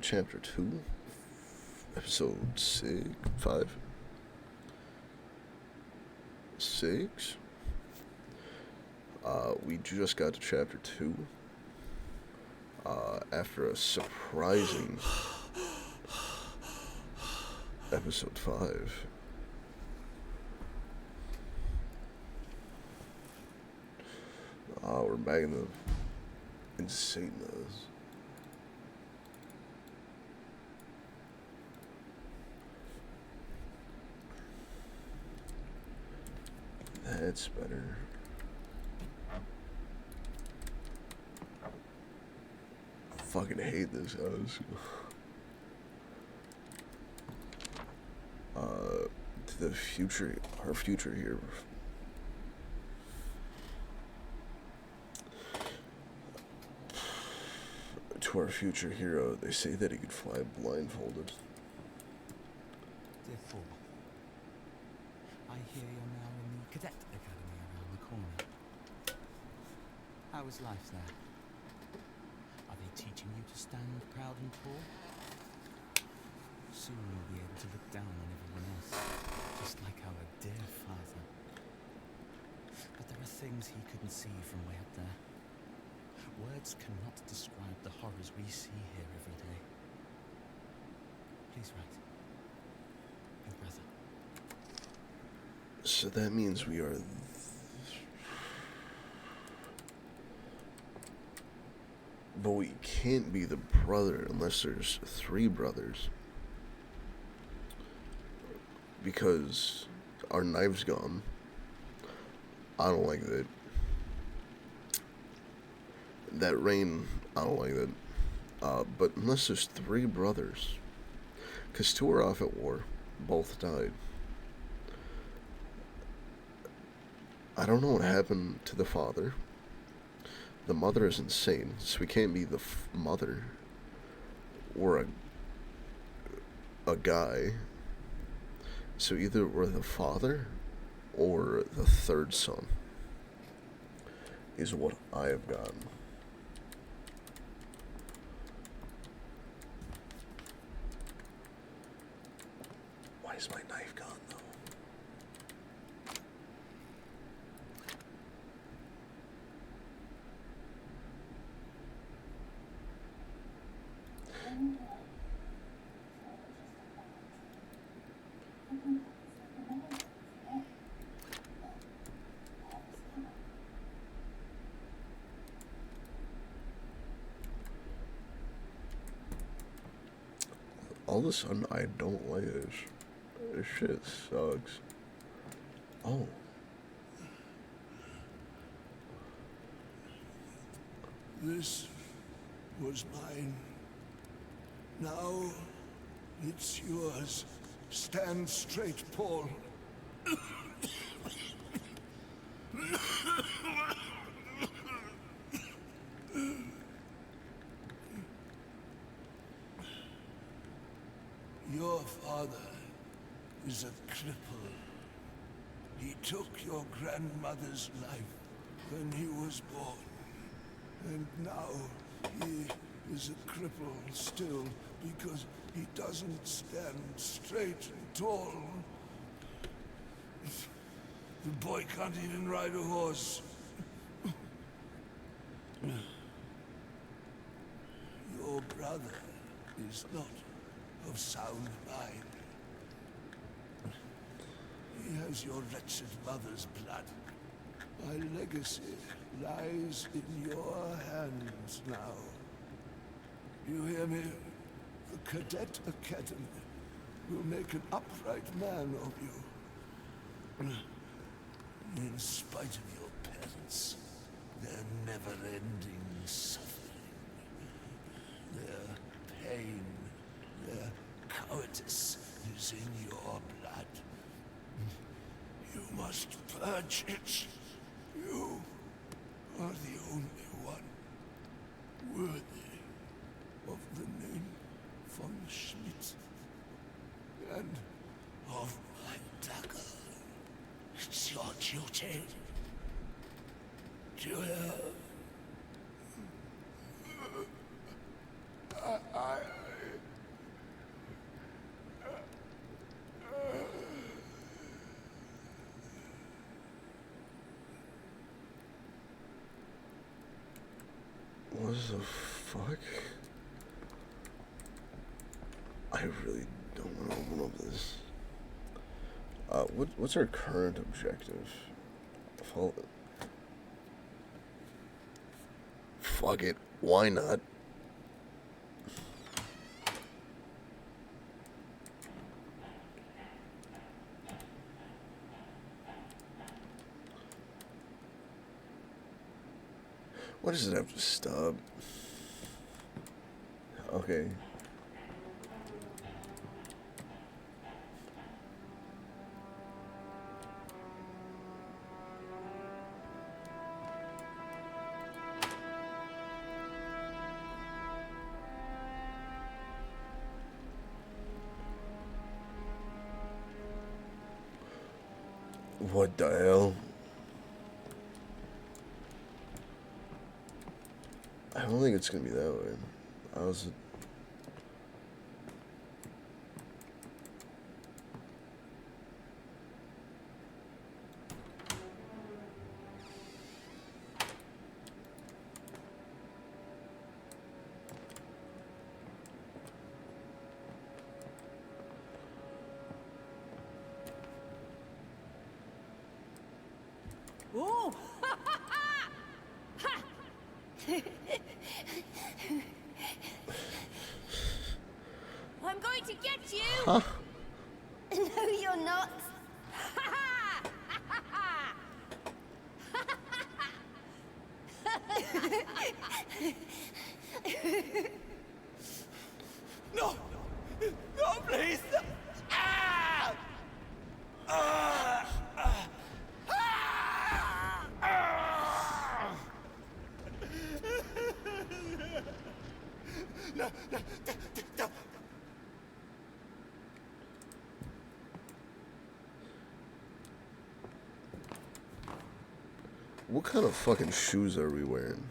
chapter 2, episode 6, 5, 6. We just got to chapter 2 after a surprising episode 5. We're back in the insaneness. That's better. Fucking hate this house. To the future, our future here. To our future hero, they say that he could fly blindfolded. Dear Thor, I hear you're now in the Cadet Academy around the corner. How is life there? Are they teaching you to stand proud and tall? Soon you'll be able to look down on everyone else, just like our dear father. But there are things he couldn't see from way up there. Words cannot describe the horrors we see here every day. Please write. Your brother. So that means we are... But we can't be the brother unless there's 3 brothers. Because our knife's gone. I don't like that. That rain, I don't like that. But unless there's 3 brothers. Because 2 are off at war. Both died. I don't know what happened to the father. The mother is insane, so we can't be the mother. Or a guy. So either we're the father or the 3rd son. Is what I have gotten. Why is my knife gone though? All of a sudden, I don't like this. This shit sucks. Oh. This was mine. Now it's yours. Stand straight, Paul. Your father is a cripple. He took your grandmother's life when he was born. And now he is a cripple still because he doesn't stand straight and tall. The boy can't even ride a horse. Your brother is not of sound mind. He has your wretched mother's blood. My legacy lies in your hands now. You hear me? The Cadet Academy will make an upright man of you. In spite of your parents, their never-ending suffering, their pain, their cowardice is in your blood. You must purge it. You are the only one worthy of the name von Schmidt and of my dagger. It's your duty. Do you hear? the fuck? I really don't want to open up this. What's our current objective? Follow. Fuck it. Why not? Why does it have to stop? Okay. What the hell? I don't think it's gonna be that way. I was. Ooh! I'm going to get you! Huh? No, you're not. No! No, please! Ah! Ah! Ah! Ah! No, no, no. What kind of fucking shoes are we wearing?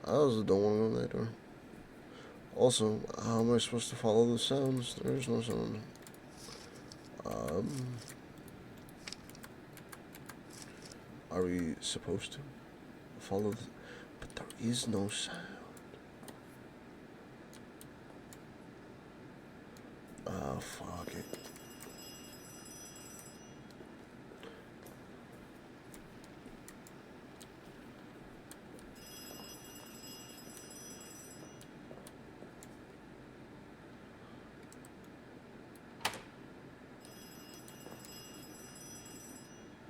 I also don't want to go in that door. Also, how am I supposed to follow the sounds? There's no sound. Are we supposed to follow the... But there is no sound. Ah, fuck it.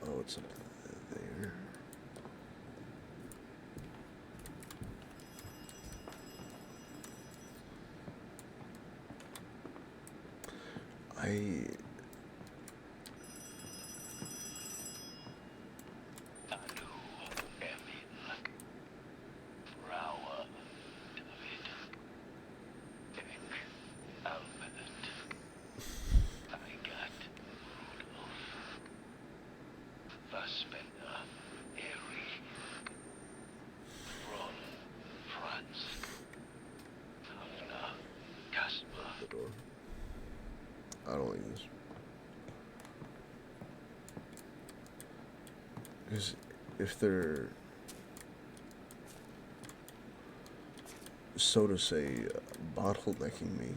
Oh, it's up there. I... The door. I don't like this. Because if they're, so to say, bottlenecking me,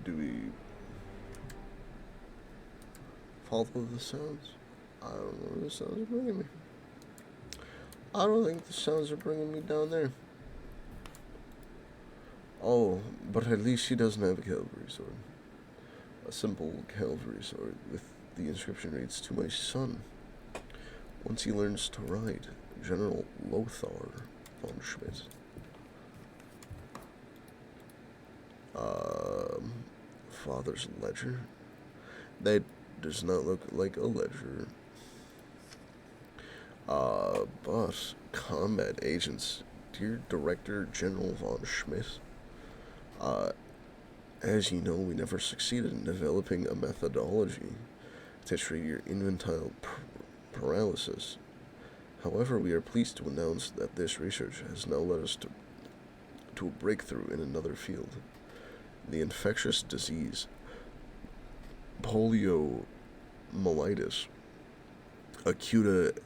do we follow the sounds? I don't know where the sounds are bringing me. I don't think the sounds are bringing me down there. Oh, but at least she doesn't have a cavalry sword. A simple cavalry sword with the inscription reads, "To my son. Once he learns to ride, General Lothar von Schmidt." Father's ledger? That does not look like a ledger. But combat agents, dear Director General von Schmidt, uh, as you know, we never succeeded in developing a methodology to treat your infantile paralysis. However, we are pleased to announce that this research has now led us to a breakthrough in another field. The infectious disease, poliomyelitis acuta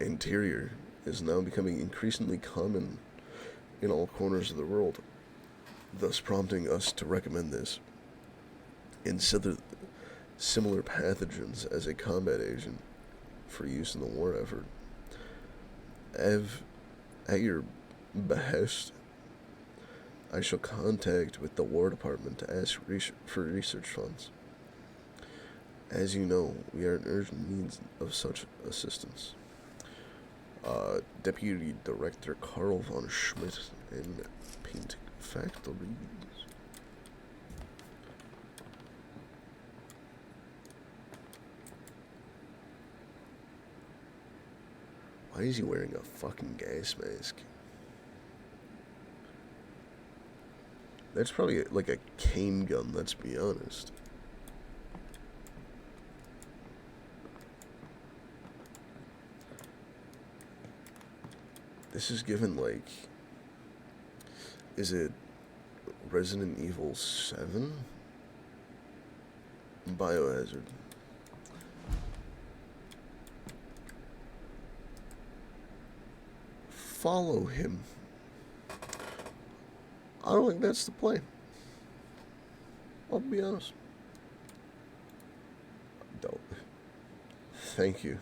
anterior, is now becoming increasingly common in all corners of the world, thus prompting us to recommend this and similar pathogens as a combat agent for use in the war effort. At your behest, I shall contact with the War Department to ask for research funds. As you know, we are in urgent need of such assistance. Deputy Director Karl von Schmidt in Paint Factories. Why is he wearing a fucking gas mask? That's probably like a cane gun, let's be honest. This is given like... Is it Resident Evil 7? Biohazard. Follow him. I don't think that's the play. I'll be honest. Don't. Thank you.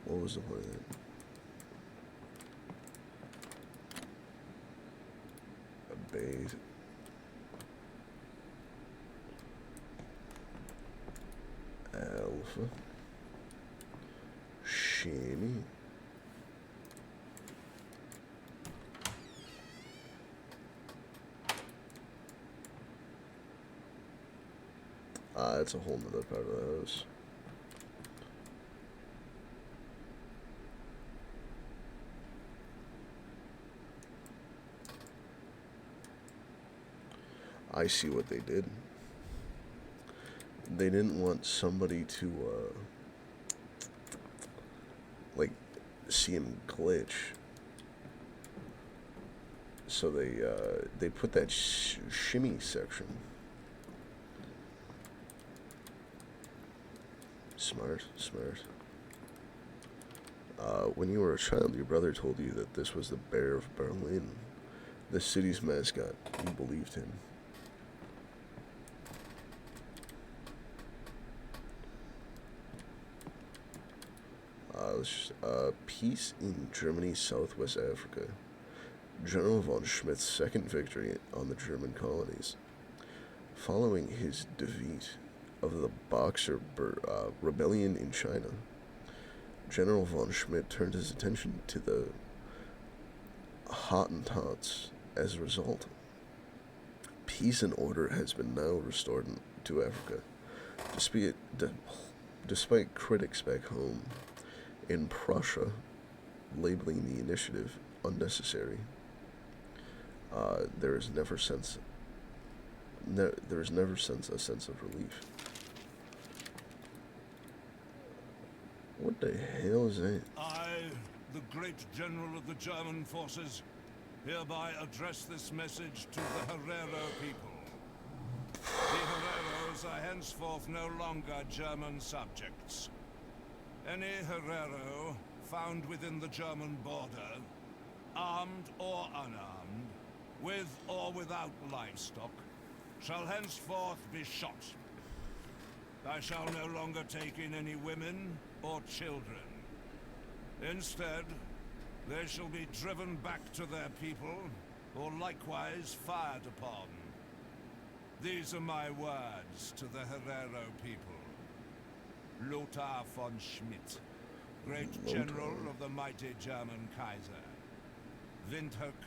What was the point of that? Bathe. Alpha. Shimmy. That's a whole nother part of the house. I see what they did. They didn't want somebody to, like, see him glitch. So they put that shimmy section. Smart. When you were a child, your brother told you that this was the Bear of Berlin, the city's mascot. You believed him. Peace in Germany, Southwest Africa. General von Schmidt's second victory on the German colonies. Following his defeat of the Boxer Rebellion in China, General von Schmidt turned his attention to the Hottentots. As a result, peace and order has been now restored to Africa, despite critics back home in Prussia labeling the initiative unnecessary. There is never a sense of relief. What the hell is that? I, the great general of the German forces, hereby address this message to the Herero people. The Hereros are henceforth no longer German subjects. Any Herero found within the German border, armed or unarmed, with or without livestock, shall henceforth be shot. I shall no longer take in any women or children. Instead, they shall be driven back to their people, or likewise fired upon. These are my words to the Herero people. Lothar von Schmidt. great Lothar. general of the mighty German Kaiser. Windhoek,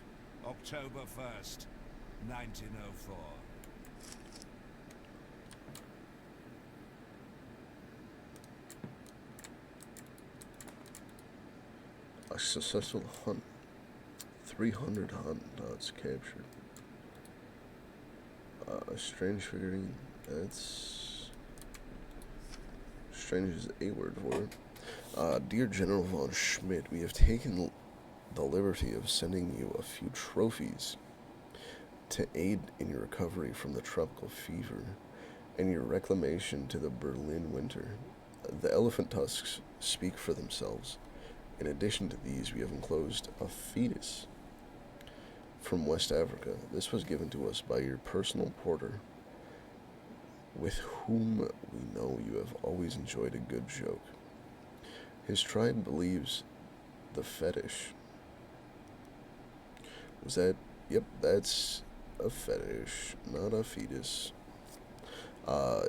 October 1st, 1904. A successful hunt. 300 Hottentots captured. A strange figurine. That's... strange is a word for it. Dear General von Schmidt, we have taken the liberty of sending you a few trophies to aid in your recovery from the tropical fever and your reclamation to the Berlin winter. The elephant tusks speak for themselves. In addition to these, we have enclosed a fetus from West Africa. This was given to us by your personal porter, with whom we know you have always enjoyed a good joke. His tribe believes the fetish. Was that? Yep, that's a fetish, not a fetus.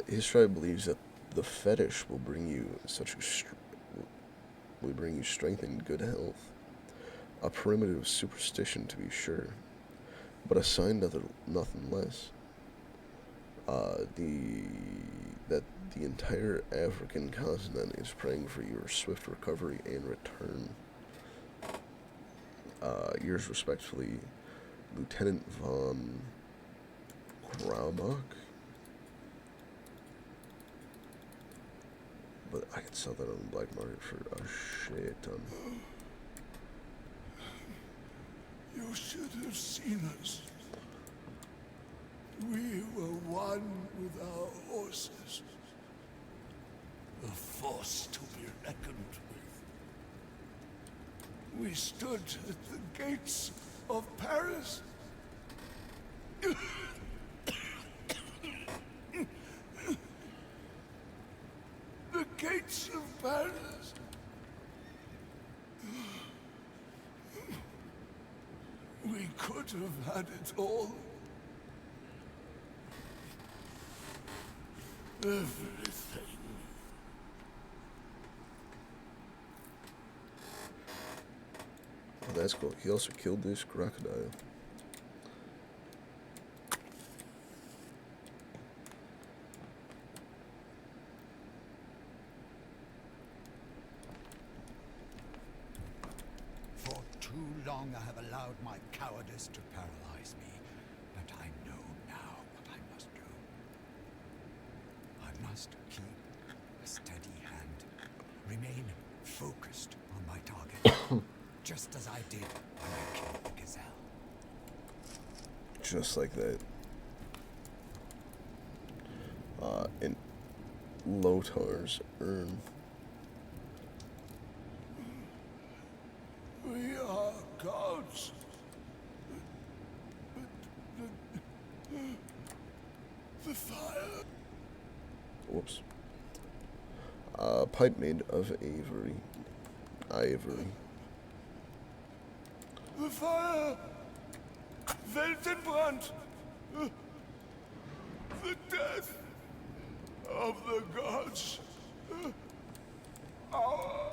His tribe believes that the fetish will bring you strength and good health. A primitive superstition, to be sure, but a sign nothing less. That the entire African continent is praying for your swift recovery and return. Yours respectfully, Lieutenant von Kraubach. But I could sell that on the black market for a shit ton. You should have seen us. We were one with our horses. A force to be reckoned with. We stood at the gates of Paris. The gates of Paris. We could have had it all. Everything. Oh, that's cool. He also killed this crocodile. For too long I have allowed my cowardice to paralyze me, but I know now what I must do. I must keep a steady hand, remain focused on my target, just as I did when I killed the gazelle. Just like that. In Lothar's urn. We are gods. The fire. Whoops. Pipe made of ivory. The fire. Weltenbrand. The death of the gods. Our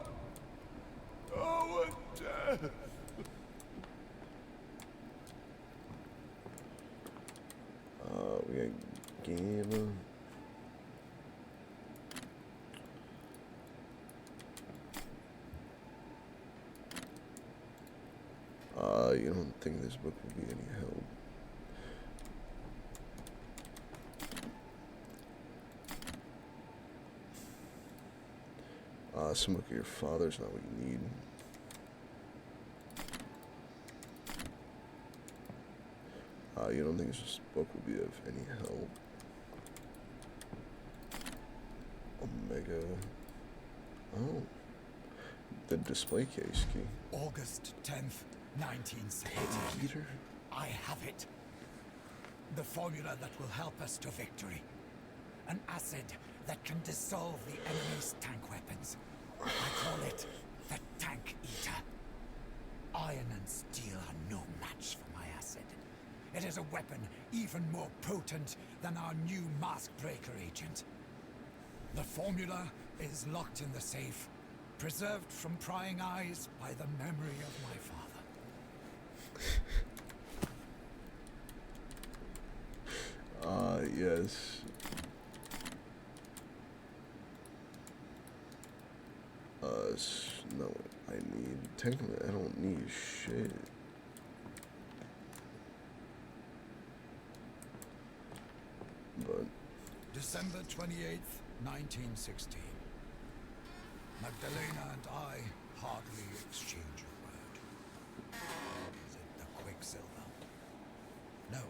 death. We got Gamma. You don't think this book will be any help? Some book of your father's not what you need. You don't think this book will be of any help? Omega. Oh. The display case key. August 10th, 1970. Peter? I have it. The formula that will help us to victory. An acid that can dissolve the enemy's tank weapons. I call it the Tank Eater. Iron and steel are no match for my acid. It is a weapon even more potent than our new mask breaker agent. The formula is locked in the safe, preserved from prying eyes by the memory of my father. Yes. No, technically, I don't need shit. But December 28th, 1916. Magdalena and I hardly exchange a word. Is it the Quicksilver? No.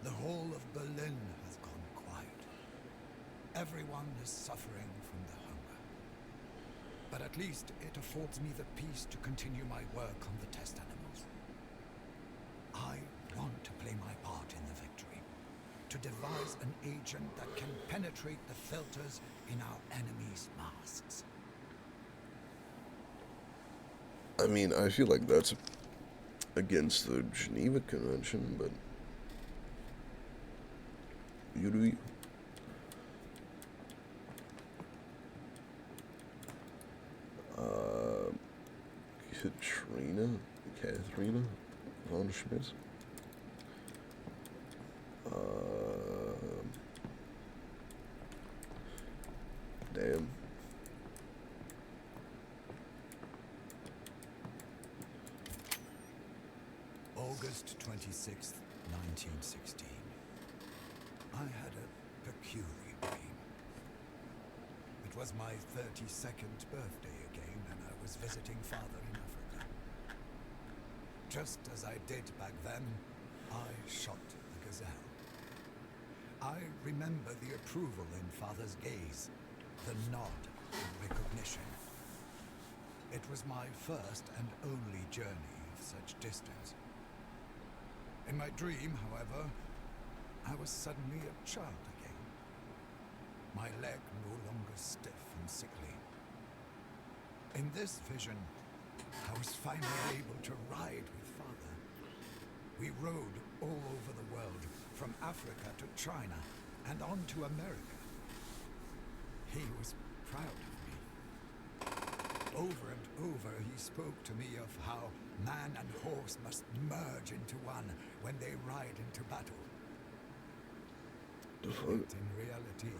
The whole of Berlin has gone quiet. Everyone is suffering from the hunger. But at least it affords me the peace to continue my work on the test animals. I want to play my part in the victory, to devise an agent that can penetrate the filters in our enemies' masks. I mean, I feel like that's against the Geneva Convention, but you do you. Katharina von Schmidt. Damn. August 26th, 1916. I had a peculiar dream. It was my 32nd birthday again, and I was visiting father in Africa. Just as I did back then, I shot the gazelle. I remember the approval in father's gaze, the nod in recognition. It was my first and only journey of such distance. In my dream, however, I was suddenly a child again. My leg no longer stiff and sickly. In this vision, I was finally able to ride with father. We rode all over the world, from Africa to China, and on to America. He was proud of me. Over and over he spoke to me of how man and horse must merge into one when they ride into battle. Yet in reality,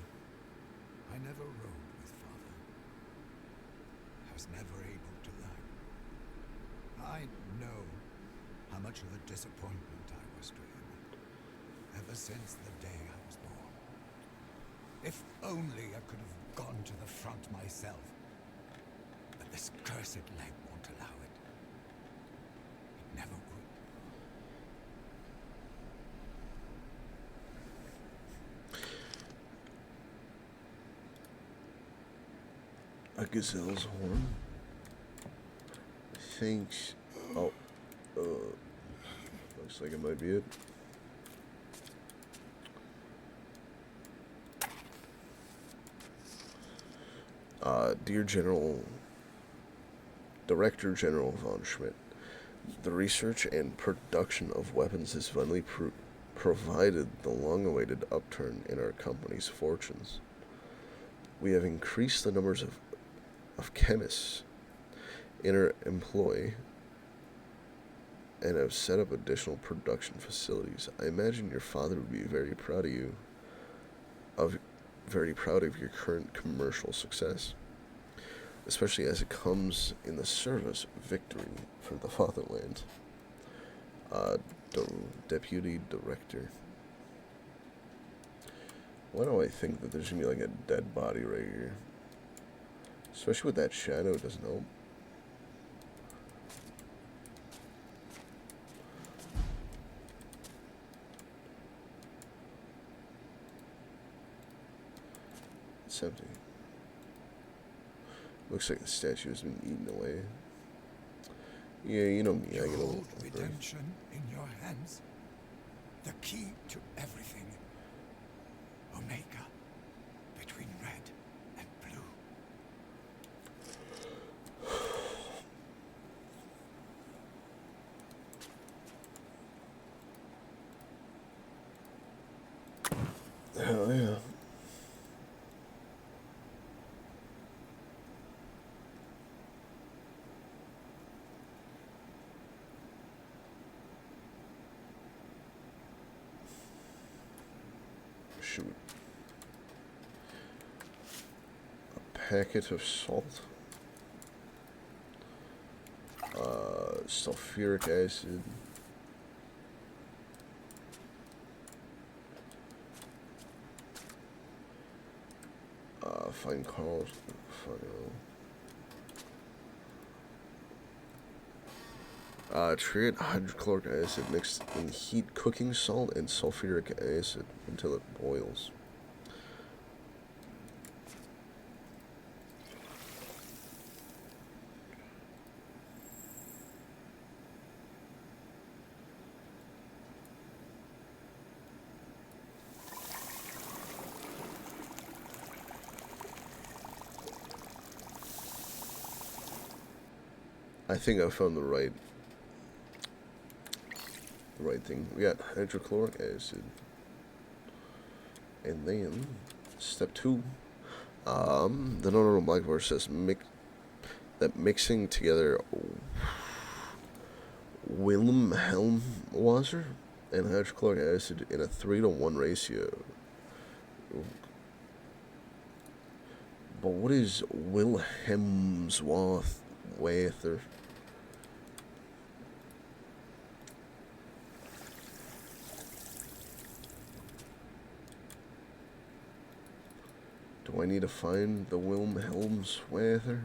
I never rode with father. I was never able to learn. I know how much of a disappointment I was to him, ever since the day I was born. If only I could have gone to the front myself. But this cursed leg won't allow it. It never would. A gazelle's horn. Thanks. Oh. Looks like it might be it. Dear Director General von Schmidt, the research and production of weapons has finally provided the long-awaited upturn in our company's fortunes. We have increased the numbers of chemists in our employ and have set up additional production facilities. I imagine your father would be very proud of your current commercial success, especially as it comes in the service of victory for the fatherland. Deputy Director. Why do I think that there's gonna be like a dead body right here? Especially with that shadow, it doesn't help. It's empty. Looks like the statue has been eaten away. Yeah, you know me, I get a little Hold redemption in your hands. The key to everything. Omega. Between red and blue. Hell yeah. shoot. A packet of salt. Sulfuric acid. Fine corals. Treat hydrochloric acid mixed in heat cooking salt and sulfuric acid until it boils. I think I found the right thing. We got hydrochloric acid. And then step 2. The non-normal blackboard says mixing together Wilhelmwasser and hydrochloric acid in a 3-to-1 ratio. But what is Wilhelmswasser? Do I need to find the Wilhelmswasser?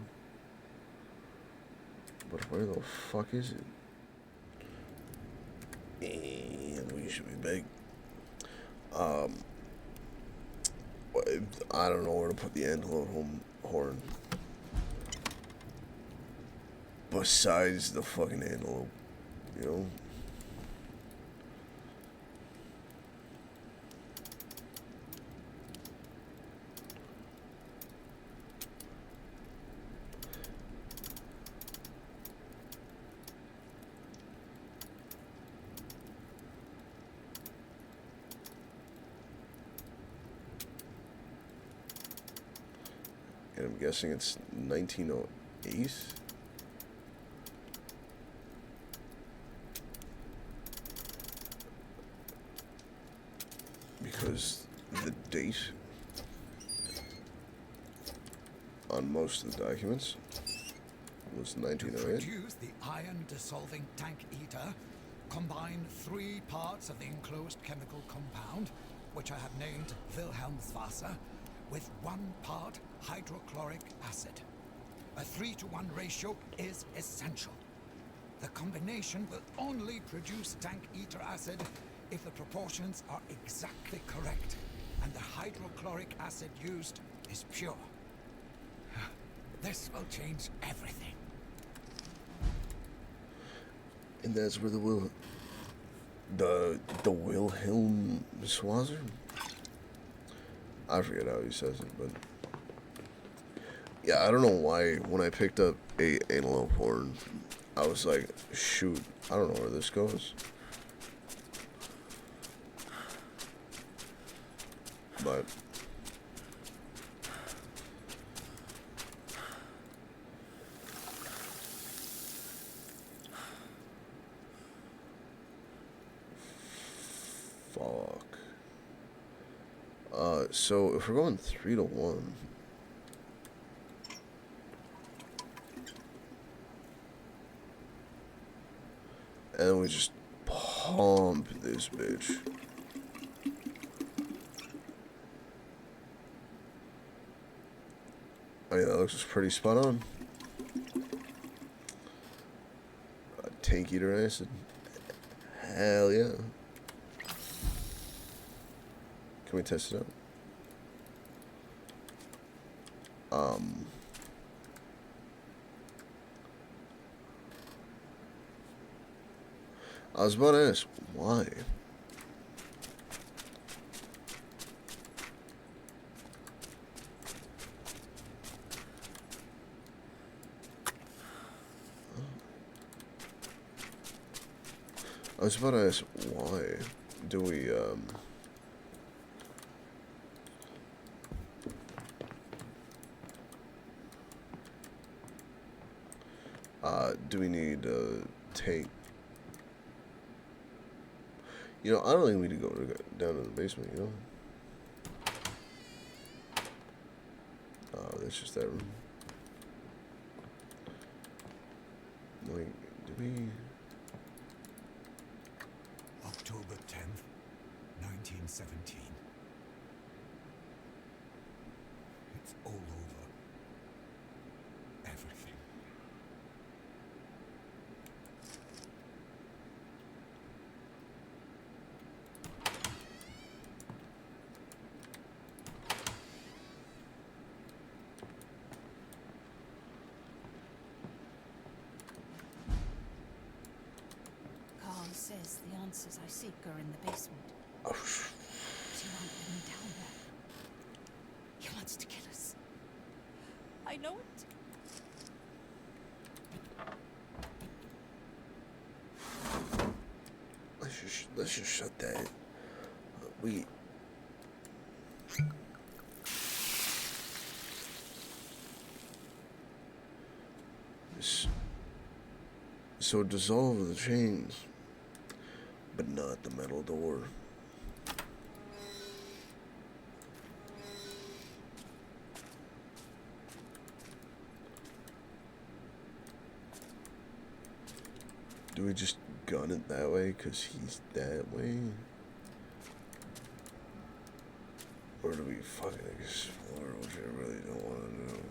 But where the fuck is it? And we should be back. I don't know where to put the antelope horn. Besides the fucking antelope, you know? And I'm guessing it's 1908. Because the date on most of the documents was To 1908. produce the iron-dissolving tank eater, combine 3 parts of the enclosed chemical compound, which I have named Wilhelmswasser, with 1 part hydrochloric acid. A 3-to-1 ratio is essential. The combination will only produce tank eater acid if the proportions are exactly correct and the hydrochloric acid used is pure. This will change everything. And that's where the Wilhelmswasser? I forget how he says it, but yeah, I don't know why when I picked up a antelope horn, I was like, shoot, I don't know where this goes. But fuck. So if we're going 3-to-1, and we just pump this bitch. Oh yeah, that looks pretty spot on. Tank eater acid. Hell yeah. Can we test it out? I was about to ask, why? I was about to ask, why do we, do we need tank? You know, I don't think we need to go down to the basement, you know? that's just that room. Like, did we... October 10th, 1917. It's all over. Everything. Carl says the answers I seek are in the basement. Oh, But he won't let me down there. He wants to kill us. I know it. let's just shut that. We... So dissolve the chains, but not the metal door. Do we just gun it that way because he's that way? Or do we fucking explore, which I really don't want to do?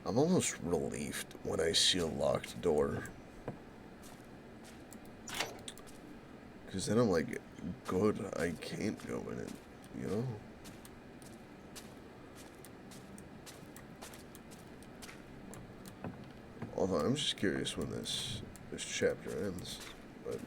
I'm almost relieved when I see a locked door. Because then I'm like, good, I can't go in it, you know? Although I'm just curious when this chapter ends, but...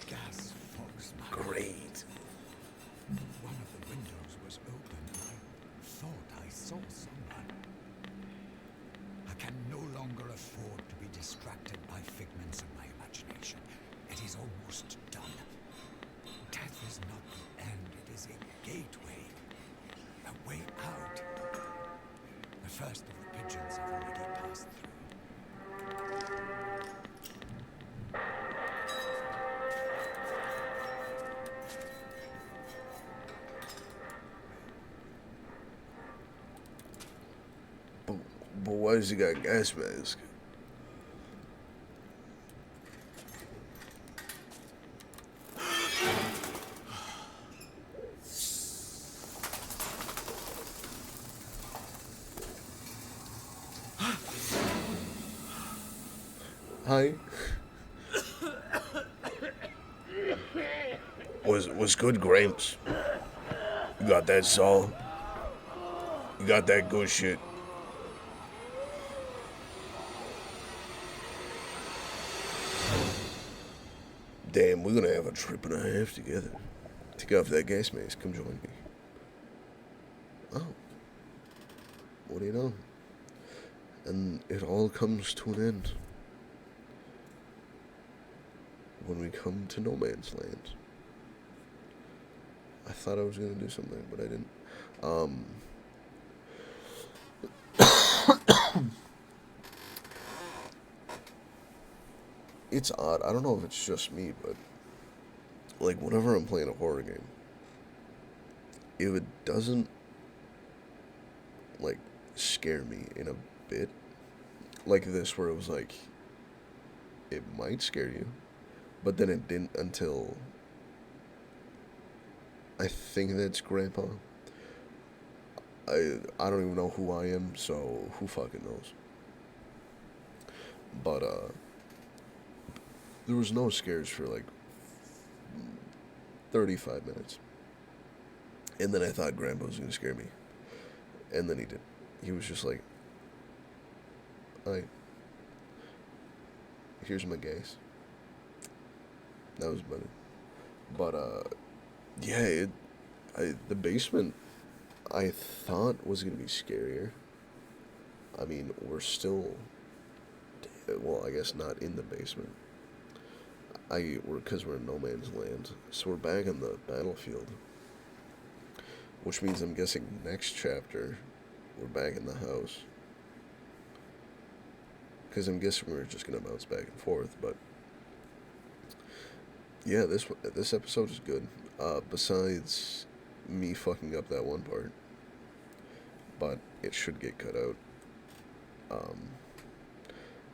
Gas fogs my Great. One of the windows was open and I thought I saw someone. I can no longer afford to be distracted by figments of my imagination. It is almost done. Death is not the end, it is a gateway. A way out. The first of the pigeons have already passed through. But why does he got a gas mask? Hi. Was good, Gramps. You got that salt. You got that good shit. Damn, we're gonna have a trip and a half together. Take off that gas mask. Come join me. Oh. What do you know? And it all comes to an end when we come to no man's land. I thought I was gonna do something, but I didn't. It's odd. I don't know if it's just me, but like whenever I'm playing a horror game, if it doesn't like scare me in a bit, like this where it was like it might scare you, but then it didn't until I think that's Grandpa. I don't even know who I am, so who fucking knows. But there was no scares for like 35 minutes. And then I thought Grandpa was going to scare me. And then he did. He was just like, alright, here's my gas. That was about it. But, yeah, the basement, I thought was going to be scarier. I mean, we're still, well, I guess not in the basement. Because we're in no man's land. So we're back in the battlefield. Which means I'm guessing next chapter, we're back in the house. Because I'm guessing we're just going to bounce back and forth, but yeah, this episode is good. Besides me fucking up that one part, but it should get cut out.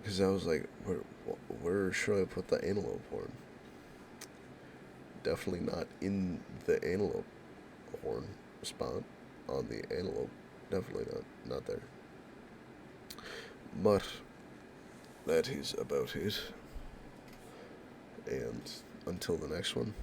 Because I was like, where should I put the antelope horn? Definitely not in the antelope horn spot on the antelope. Definitely not there. But that is about it. And until the next one.